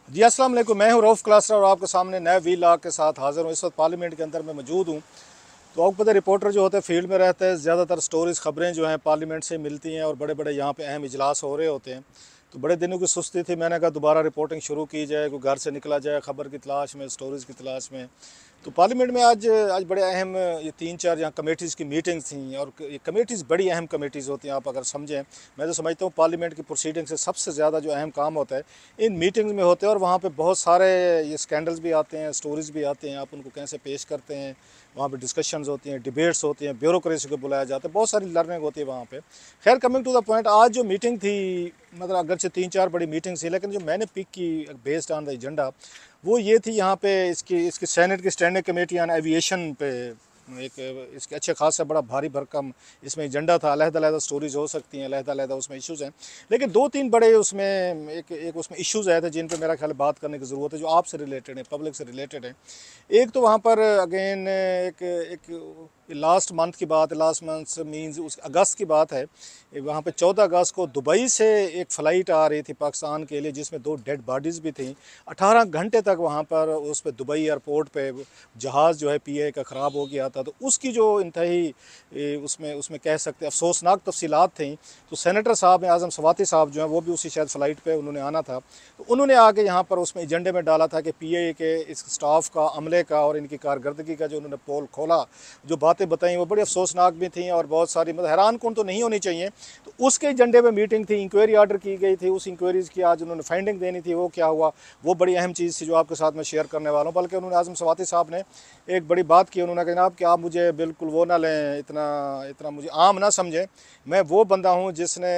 जी अस्सलाम वालेकुम। मैं हूं रऊफ़ क्लासरा और आपके सामने नए वीलॉग के साथ हाज़िर हूं। इस वक्त पार्लियामेंट के अंदर मैं मौजूद हूं। तो आपको पता है रिपोर्टर जो होते हैं फील्ड में रहते हैं, ज़्यादातर स्टोरीज़ ख़बरें जो हैं पार्लियामेंट से मिलती हैं और बड़े बड़े यहाँ पे अहम इजलास हो रहे होते हैं। तो बड़े दिनों की सुस्ती थी, मैंने कहा दोबारा रिपोर्टिंग शुरू की जाए, कोई घर से निकला जाए ख़बर की तलाश में, स्टोरीज़ की तलाश में। तो पार्लियामेंट में आज आज बड़े अहम ये 3-4 यहाँ कमेटीज़ की मीटिंग्स थी और ये कमेटीज़ बड़ी अहम कमेटीज़ होती हैं। आप अगर समझें, मैं तो समझता हूँ पार्लियामेंट की प्रोसीडिंग से सबसे ज़्यादा जो अहम काम होता है इन मीटिंग्स में होते हैं। और वहाँ पे बहुत सारे ये स्कैंडल्स भी आते हैं, स्टोरीज़ भी आते हैं, आप उनको कैसे पेश करते हैं। वहाँ पे डिस्कशंस होती हैं, डिबेट्स होती हैं, ब्यूरोक्रेसी को बुलाया जाता है, बहुत सारी लर्निंग होती है वहाँ पे। खैर कमिंग टू द पॉइंट, आज जो मीटिंग थी, मतलब अगरचे 3-4 बड़ी मीटिंग थी, लेकिन जो मैंने पिक की बेस्ड ऑन द एजेंडा वो ये थी। यहाँ पे इसकी इसकी सेनेट की स्टैंडिंग कमेटी ऑन एविएशन पे एक इसके अच्छे खासा बड़ा भारी भरकम इसमें एजेंडा था। अलग-अलग स्टोरीज हो सकती हैं, अलग-अलग उसमें इश्यूज़ हैं, लेकिन 2-3 बड़े उसमें एक उसमें इश्यूज़ आए थे जिन पे मेरा ख्याल बात करने की ज़रूरत है, जो आपसे रिलेटेड है, पब्लिक से रिलेटेड है। एक तो वहाँ पर अगेन एक एक लास्ट मंथ की बात है, लास्ट मंथ मीन्स उस अगस्त की बात है। वहाँ पे 14 अगस्त को दुबई से एक फ़्लाइट आ रही थी पाकिस्तान के लिए, जिसमें 2 डेड बॉडीज़ भी थी। 18 घंटे तक वहाँ पर उस पे दुबई एयरपोर्ट पे जहाज़ जो है पीए का ख़राब हो गया था। तो उसकी जो इंतही उसमें उसमें कह सकते अफसोसनाक तफसीलात थी। तो सेनेटर साहब आज़म सवाती साहब जो हैं वो भी उसी शायद फ़्लाइट पे उन्होंने आना था। तो उन्होंने आके यहाँ पर उसमें एजेंडे में डाला था कि पीए के इस स्टाफ का, अमले का और इनकी कारकर्दगी का जो उन्होंने पोल खोला, जो बातें बताई वो बड़ी अफसोसनाक भी थी और बहुत सारी मतलब हैरान कौन तो नहीं होनी चाहिए। तो उसके एजेंडे में मीटिंग थी, इंक्वायरी ऑर्डर की गई थी, उस इंक्वायरीज़ की आज उन्होंने फाइंडिंग देनी थी। वो क्या हुआ, वो बड़ी अहम चीज़ थी जो आपके साथ मैं शेयर करने वाला हूँ। बल्कि उन्होंने आज़म सवाती साहब ने एक बड़ी बात की, उन्होंने कहा जनाब कि आप मुझे बिल्कुल वो ना लें, इतना इतना मुझे आम ना समझें। मैं वो बंदा हूँ जिसने,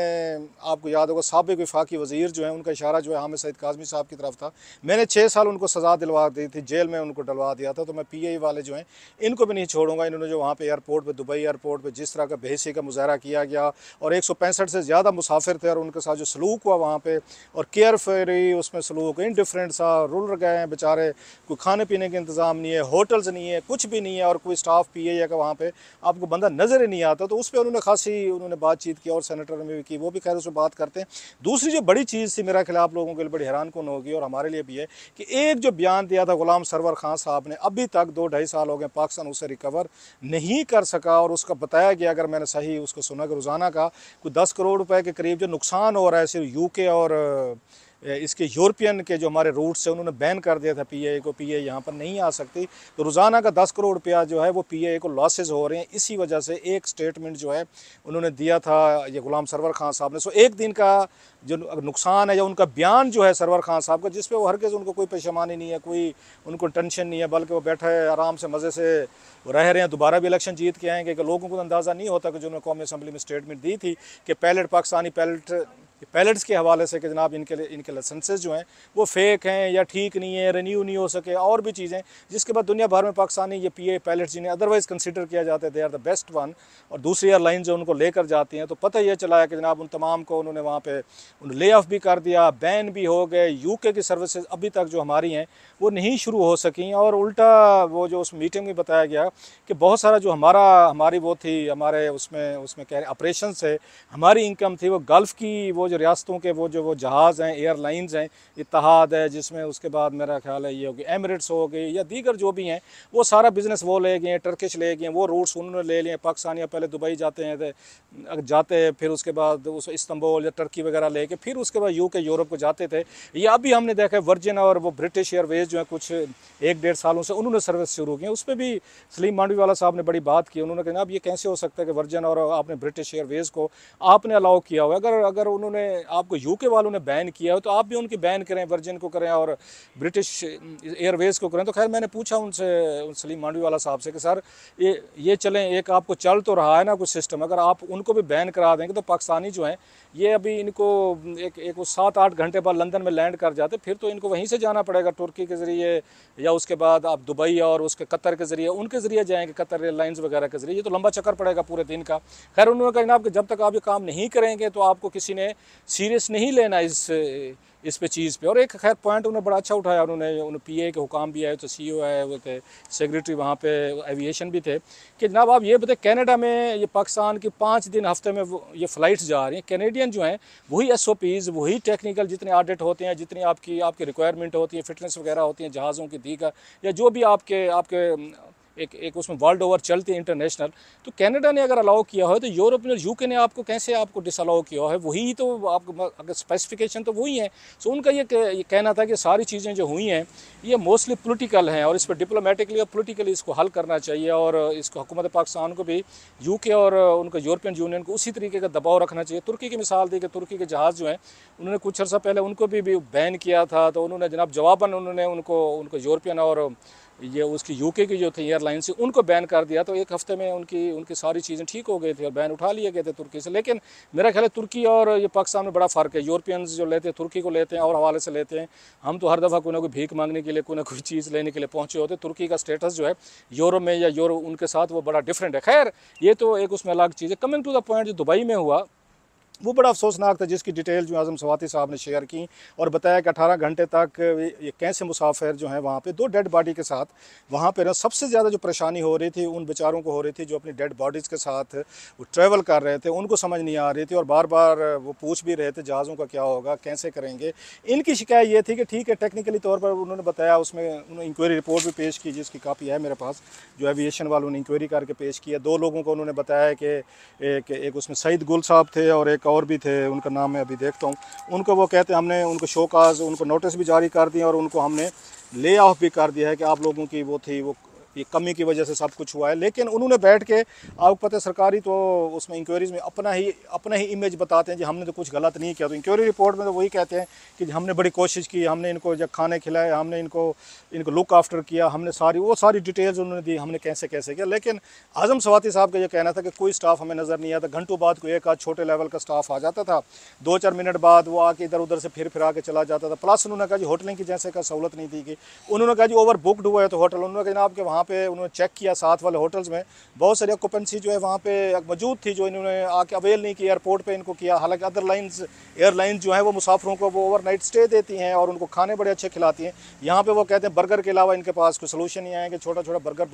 आपको याद होगा साबिक़ वफाकी वज़ीर जो है उनका इशारा जो है हामिद सईद काज़मी साहब की तरफ था। मैंने 6 साल उनको सज़ा दिलवा दी थी, जेल में उनको डलवा दिया था। तो मैं पीआई वाले जो हैं इनको भी नहीं छोड़ूंगा। इन्होंने जो वहाँ पे एयरपोर्ट पे, दुबई एयरपोर्ट पे जिस तरह का बेहिसी का मुजाहरा किया गया और 165 से ज़्यादा मुसाफिर थे और उनके साथ जो सलूक हुआ वहाँ पे, और केयर फ्री उसमें सलूक, इंडिफरेंट सा, रुल गए हैं बेचारे, कोई खाने पीने का इंतज़ाम नहीं है, होटल्स नहीं है, कुछ भी नहीं है, और कोई स्टाफ पीए का वहाँ पे आपको बंदा नज़र ही नहीं आता। तो उस पर उन्होंने खासी उन्होंने बातचीत की और सेनेटर में भी की, वो भी खैर उस पर बात करते हैं। दूसरी जो बड़ी चीज़ थी मेरा ख्याल आप लोगों के लिए बड़ी हैरान कौन होगी और हमारे लिए भी है कि एक जो बयान दिया था गुलाम सरवर खान साहब ने, अभी तक 2-2.5 साल हो गए, पाकिस्तान उसे रिकवर नहीं कर सका। और उसका बताया गया, अगर मैंने सही उसको सुना, कि रोज़ाना का कोई 10 करोड़ रुपए के करीब जो नुकसान हो रहा है सिर्फ यूके और इसके यूरोपियन के जो हमारे रूट्स से उन्होंने बैन कर दिया था पीए को, पीए यहाँ पर नहीं आ सकती। तो रोज़ाना का 10 करोड़ रुपया जो है वो पीए को लॉसेज हो रहे हैं। इसी वजह से एक स्टेटमेंट जो है उन्होंने दिया था ये गुलाम सरवर खान साहब ने। सो एक दिन का जो नुकसान है या उनका बयान जो है सरवर खान साहब का, जिस पे वो हरगिज़ उनको कोई पेशेमानी नहीं है, कोई उनको टेंशन नहीं है, बल्कि वो बैठे आराम से मज़े से रह रहे हैं। दोबारा भी इलेक्शन जीत के आएंगे। कि लोगों को अंदाज़ा नहीं होता कि जो उन्होंने कौमी असम्बली में स्टेटमेंट दी थी कि पैलेट, पाकिस्तानी पैलेट्स के हवाले से, कि जनाब इनके लाइसेंसेस जो हैं वो फेक हैं या ठीक नहीं है, रिन्यू नहीं हो सके, और भी चीज़ें, जिसके बाद दुनिया भर में पाकिस्तानी ये पीए पैलेट्स जिन्हें अदरवाइज़ कंसिडर किया जाता है they are the best one, और दूसरी एयरलाइन जो उनको लेकर जाती हैं, तो पता यह चला है कि जनाब उन तमाम को उन्होंने वहाँ पे ले ऑफ भी कर दिया, बैन भी हो गए। यूके की सर्विसेज अभी तक जो हमारी हैं वो नहीं शुरू हो सकी। और उल्टा वो जो उस मीटिंग में बताया गया कि बहुत सारा जो हमारी वो थी, हमारे उसमें उसमें कह रहे ऑपरेशन से हमारी इनकम थी, वो गल्फ़ की वो जो रियासतों के वो जहाज़ हैं, एयरलाइंस हैं, इत्तेहाद है, जिसमें उसके बाद मेरा ख्याल है ये होगी एमिरेट्स हो गई या दीगर जो भी हैं, वो सारा बिज़नेस वो ले गए, टर्किश ले गए, वो रूट्स उन्होंने ले लिए। पाकिस्तानियाँ पहले दुबई जाते हैं, फिर उसके बाद उस इस्तंबुल या टर्की वगैरह लेके फिर उसके बाद यूके, यूरोप को जाते थे। ये अभी हमने देखा वर्जिन और वो ब्रिटिश एयरवेज जो है कुछ 1-1.5 सालों से उन्होंने सर्विस शुरू की। उस पर भी सलीम मांडवी वाला साहब ने बड़ी बात की। उन्होंने कहा अब ये कैसे हो सकता है कि वर्जिन और आपने ब्रिटिश एयरवेज को आपने अलाउ किया हुआ है। अगर उन्होंने आपको यूके वालों ने बैन किया हो तो आप भी उनकी बैन करें, वर्जिन को करें और ब्रिटिश एयरवेज को करें। तो खैर मैंने पूछा उनसे, सलीम मांडवी वाला साहब से, कि सर ये चलें, एक आपको चल तो रहा है ना कुछ सिस्टम, अगर आप उनको भी बैन करा देंगे तो पाकिस्तानी जो हैं ये अभी इनको एक 7-8 घंटे बाद लंदन में लैंड कर जाते, फिर तो इनको वहीं से जाना पड़ेगा तुर्की के ज़रिए, या उसके बाद आप दुबई और उसके कतर के ज़रिए, उनके ज़रिए जाएंगे, कतर एयरलाइंस वगैरह के ज़रिए। ये तो लंबा चक्कर पड़ेगा पूरे दिन का। खैर उन्होंने कहा जनाब कि जब तक आप ये काम नहीं करेंगे तो आपको किसी ने सीरियस नहीं लेना इस पे चीज़ पे। और एक खैर पॉइंट उन्होंने बड़ा अच्छा उठाया, उन्होंने PA के हुकाम भी आए, तो CEO आए वो थे, सेक्रेटरी वहाँ पे एविएशन भी थे, कि जनाब आप ये बताए कनाडा में ये पाकिस्तान की 5 दिन हफ्ते में ये फ़्लाइट्स जा रही हैं, कैनेडियन जो हैं वही SOPs, वही टेक्निकल जितने ऑडिट होते हैं, जितनी आपकी रिक्वायरमेंट होती है, फिटनेस वगैरह होती हैं जहाज़ों की दीगर, या जो भी आपके एक उसमें वर्ल्ड ओवर चलते हैं इंटरनेशनल, तो कनाडा ने अगर अलाउ किया हो तो यूरोप ने और UK ने आपको कैसे आपको डिसअलाउ किया है? वही तो आपको अगर स्पेसिफिकेशन तो वही है। सो उनका ये कहना था कि सारी चीज़ें जो हुई हैं ये मोस्टली पॉलिटिकल हैं और इस पर डिप्लोमेटिकली और पॉलिटिकली इसको हल करना चाहिए, और इसको हुकूमत पाकिस्तान को भी UK और उनका यूरोपियन यूनियन को उसी तरीके का दबाव रखना चाहिए। तुर्की की मिसाल दी कि तुर्की के जहाज़ जो हैं उन्होंने कुछ अर्सा पहले उनको भी बैन किया था, तो उन्होंने जनाब जवाबन उन्होंने उनको यूरोपियन और ये उसकी UK की जो थी एयरलाइन से उनको बैन कर दिया, तो एक हफ्ते में उनकी सारी चीज़ें ठीक हो गई थी और बैन उठा लिए गए थे तुर्की से। लेकिन मेरा ख्याल है तुर्की और ये पाकिस्तान में बड़ा फ़र्क है। यूरोपियंस जो लेते हैं तुर्की को लेते हैं और हवाले से लेते हैं, हम तो हर दफ़ा कोई ना कोई भीख मांगने के लिए कोई ना कोई चीज़ लेने के लिए पहुँचे होते। तुर्की का स्टेटस जो है यूरोप में या उनके साथ वो बड़ा डिफरेंट है। खैर ये तो एक उसमें अलग चीज़ है। कमिंग टू द पॉइंट, जो दुबई में हुआ वो बड़ा अफसोसनाक था, जिसकी डिटेल जो आज़म सवाती साहब ने शेयर की और बताया कि 18 घंटे तक ये कैसे मुसाफिर जो हैं वहाँ पे 2 डेड बॉडी के साथ वहाँ पे ना सबसे ज़्यादा जो परेशानी हो रही थी उन बेचारों को हो रही थी जो अपनी डेड बॉडीज़ के साथ वो ट्रैवल कर रहे थे, उनको समझ नहीं आ रही थी और बार बार वो पूछ भी रहे थे जहाज़ों का क्या होगा, कैसे करेंगे। इनकी शिकायत ये थी कि ठीक है टेक्निकली तौर पर उन्होंने बताया, उसमें उन्होंने इंक्वायरी रिपोर्ट भी पेश की जिसकी कापी है मेरे पास, जो एविएशन वालों ने इंक्वायरी करके पेश किया। 2 लोगों को उन्होंने बताया कि एक उसमें सईद गुल साहब थे और एक और भी थे, उनका नाम मैं अभी देखता हूँ। उनको वो कहते हैं हमने उनको शोकाज उनको नोटिस भी जारी कर दिया और उनको हमने ले ऑफ भी कर दिया है कि आप लोगों की वो थी वो ये कमी की वजह से सब कुछ हुआ है। लेकिन उन्होंने बैठ के, आपको पता है सरकारी तो उसमें इंक्वायरीज़ में अपना ही इमेज बताते हैं जी हमने तो कुछ गलत नहीं किया। तो इंक्वायरी रिपोर्ट में तो वही कहते हैं कि हमने बड़ी कोशिश की, हमने इनको जब खाने खिलाए, हमने इनको लुक आफ्टर किया, हमने सारी डिटेल्स उन्होंने दी, हमने कैसे कैसे किया। लेकिन आज़म सवाती साहब का ये कहना था कि कोई स्टाफ हमें नज़र नहीं आता। घंटों बाद कोई एक आध छोटे लेवल का स्टाफ आ जाता था, 2-4 मिनट बाद वो आके इधर उधर से फिर आके चला जाता था। प्लस उन्होंने कहा जी होटलिंग की जैसे का सहूलत नहीं दी गई। उन्होंने कहा जी ओवर बुकड हुआ है तो होटल, उन्होंने कहा जनाब कि वहाँ पे उन्होंने चेक किया साथ वाले होटल्स में बहुत सारी ऑक्यूपेंसी जो है वहाँ पे मौजूद थी, जो इन्होंने आके अवेल नहीं किया, एयरपोर्ट पे इनको किया। हालांकि अदर एयरलाइंस जो है वो मुसाफिरों को वो ओवरनाइट स्टे देती हैं और उनको खाने बड़े अच्छे खिलाती हैं। यहाँ पे वो कहते हैं बर्गर के अलावा इनके पास कोई सलूशन नहीं आएंगे, छोटा छोटा बर्गर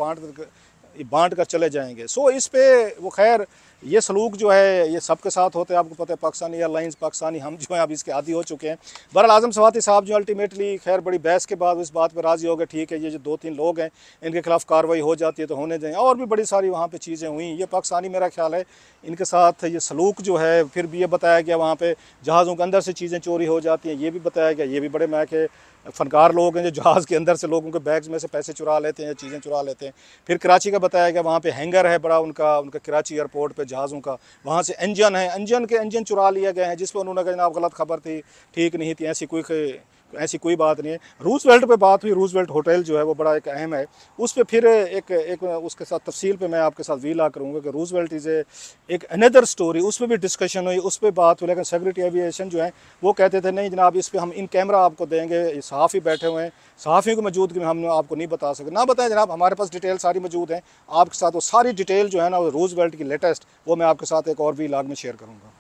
बांट कर चले जाएंगे। सो इस पे वो खैर ये सलूक जो है ये सबके साथ होते हैं। आपको पता है पाकिस्तानी एयरलाइंस, पाकिस्तानी हम जो हैं अब इसके आदी हो चुके हैं। बहरहाल आज़म सवाती साहब जो अल्टीमेटली खैर बड़ी बहस के बाद इस बात पर राज़ी हो गए, ठीक है ये जो 2-3 लोग हैं इनके खिलाफ कार्रवाई हो जाती है तो होने दें। और भी बड़ी सारी वहाँ पे चीज़ें हुई। ये पाकिस्तानी मेरा ख्याल है इनके साथ ये सलूक जो है, फिर भी ये बताया गया वहाँ पे जहाज़ों के अंदर से चीज़ें चोरी हो जाती हैं, ये भी बताया गया। ये भी बड़े महके फ़नकार लोग हैं जो जहाज़ के अंदर से लोगों के बैग्स में से पैसे चुरा लेते हैं, चीज़ें चुरा लेते हैं। फिर कराची का बताया गया वहाँ पे हैंगर है बड़ा उनका कराची एयरपोर्ट पे जहाज़ों का, वहाँ से इंजन है, इंजन चुरा लिए गए हैं, जिस पर उन्होंने कहा जनाब गलत खबर थी, ठीक नहीं थी, ऐसी कोई बात नहीं है। रूजवेल्ट पे बात हुई, रूजवेल्ट होटल जो है वो बड़ा एक अहम है। उस पर फिर एक उसके साथ तफसील पे मैं आपके साथ वीला करूँगा कि रूजवेल्ट इज़ एक अनदर स्टोरी। उस पर भी डिस्कशन हुई, उस पर बात हुई, लेकिन सेक्रेटरी एविएशन जो है वो कहते थे नहीं जनाब इस पर हम इन कैमरा आपको देंगे, सहाफ़ी बैठे हुए हैं, सहाफ़ियों की मौजूदगी में हम आपको नहीं बता सकते। ना बताएं जनाब, हमारे पास डिटेल सारी मौजूद हैं आपके साथ। वो सारी डिटेल जो है ना वो रूजवेल्ट की लेटेस्ट वो मैं आपके साथ एक और वीलाग में शेयर करूँगा।